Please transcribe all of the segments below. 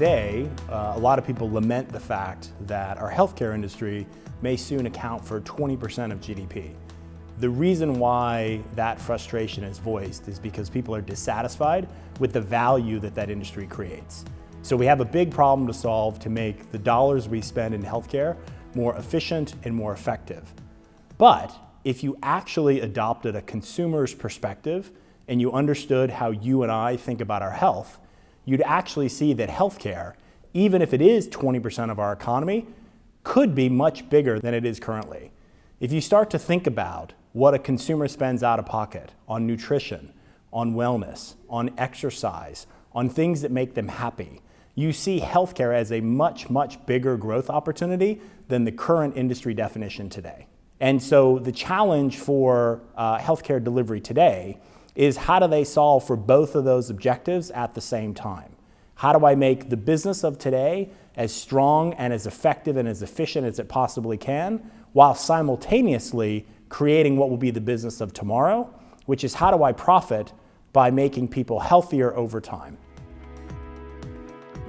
Today, a lot of people lament the fact that our healthcare industry may soon account for 20% of GDP. The reason why that frustration is voiced is because people are dissatisfied with the value that that industry creates. So we have a big problem to solve to make the dollars we spend in healthcare more efficient and more effective. But if you actually adopted a consumer's perspective and you understood how you and I think about our health, you'd actually see that healthcare, even if it is 20% of our economy, could be much bigger than it is currently. If you start to think about what a consumer spends out of pocket on nutrition, on wellness, on exercise, on things that make them happy, you see healthcare as a much, much bigger growth opportunity than the current industry definition today. And so the challenge for healthcare delivery today is how do they solve for both of those objectives at the same time? How do I make the business of today as strong and as effective and as efficient as it possibly can, while simultaneously creating what will be the business of tomorrow, which is how do I profit by making people healthier over time?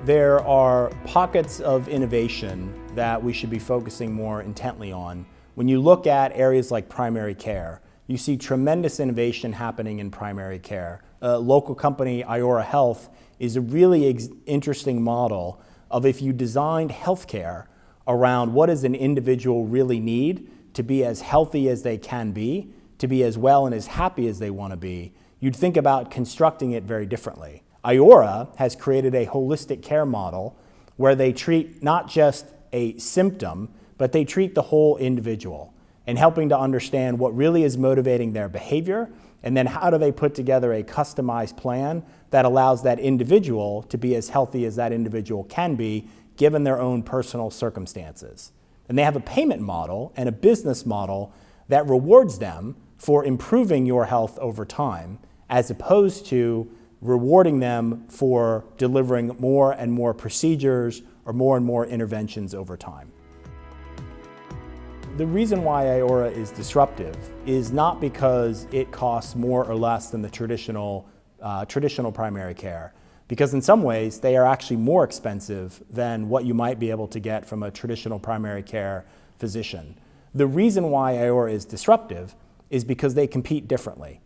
There are pockets of innovation that we should be focusing more intently on. When you look at areas like primary care, you see tremendous innovation happening in primary care. A local company, Iora Health, is a really interesting model of if you designed healthcare around what does an individual really need to be as healthy as they can be, to be as well and as happy as they want to be, you'd think about constructing it very differently. Iora has created a holistic care model where they treat not just a symptom, but they treat the whole individual and helping to understand what really is motivating their behavior, and then how do they put together a customized plan that allows that individual to be as healthy as that individual can be given their own personal circumstances. And they have a payment model and a business model that rewards them for improving your health over time, as opposed to rewarding them for delivering more and more procedures or more interventions over time. The reason why Iora is disruptive is not because it costs more or less than the traditional primary care, because in some ways they are actually more expensive than what you might be able to get from a traditional primary care physician. The reason why Iora is disruptive is because they compete differently.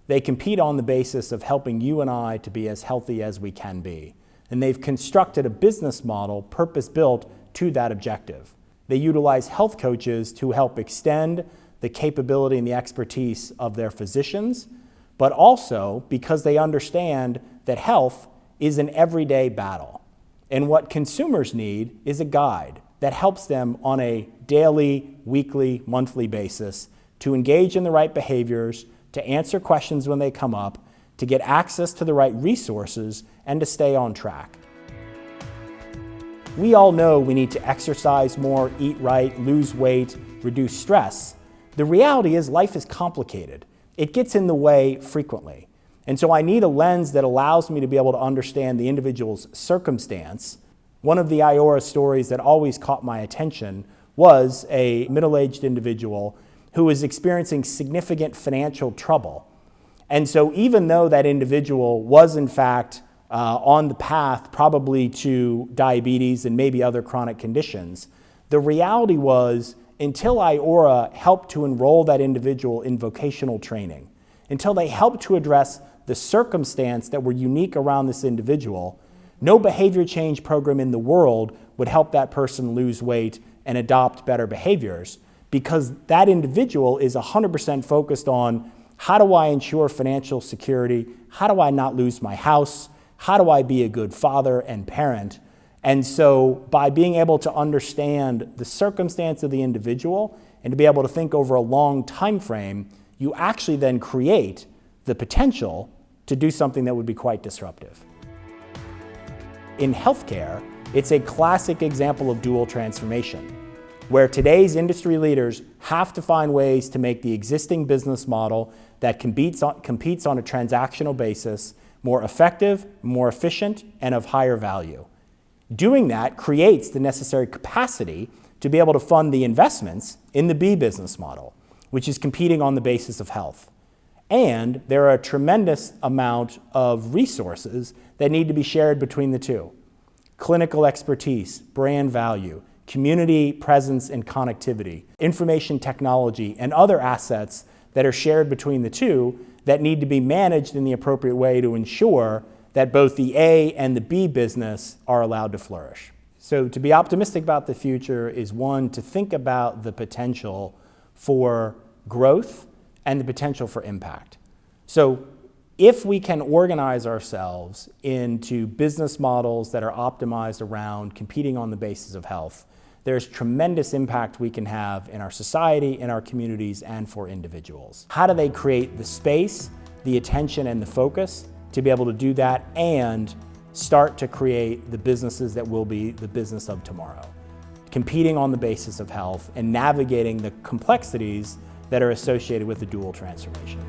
They compete on the basis of helping you and I to be as healthy as we can be. And they've constructed a business model purpose-built to that objective. They utilize health coaches to help extend the capability and the expertise of their physicians, but also because they understand that health is an everyday battle. And what consumers need is a guide that helps them on a daily, weekly, monthly basis to engage in the right behaviors, to answer questions when they come up, to get access to the right resources, and to stay on track. We all know we need to exercise more, eat right, lose weight, reduce stress. The reality is life is complicated. It gets in the way frequently. And so I need a lens that allows me to be able to understand the individual's circumstance. One of the Iora stories that always caught my attention was a middle-aged individual who was experiencing significant financial trouble. And so even though that individual was in fact on the path probably to diabetes and maybe other chronic conditions, the reality was until Iora helped to enroll that individual in vocational training, until they helped to address the circumstance that were unique around this individual, no behavior change program in the world would help that person lose weight and adopt better behaviors, because that individual is 100% focused on how do I ensure financial security, how do I not lose my house, how do I be a good father and parent? And so by being able to understand the circumstance of the individual and to be able to think over a long time frame, you actually then create the potential to do something that would be quite disruptive. In healthcare, it's a classic example of dual transformation, where today's industry leaders have to find ways to make the existing business model that competes on a transactional basis more effective, more efficient, and of higher value. Doing that creates the necessary capacity to be able to fund the investments in the B business model, which is competing on the basis of health. And there are a tremendous amount of resources that need to be shared between the two. clinical expertise, brand value, community presence and connectivity, information technology, and other assets that are shared between the two that need to be managed in the appropriate way to ensure that both the A and the B business are allowed to flourish. So to be optimistic about the future is, one, to think about the potential for growth and the potential for impact. So if we can organize ourselves into business models that are optimized around competing on the basis of health, there's tremendous impact we can have in our society, in our communities, and for individuals. How do they create the space, the attention, and the focus to be able to do that and start to create the businesses that will be the business of tomorrow? Competing on the basis of health and navigating the complexities that are associated with the dual transformation.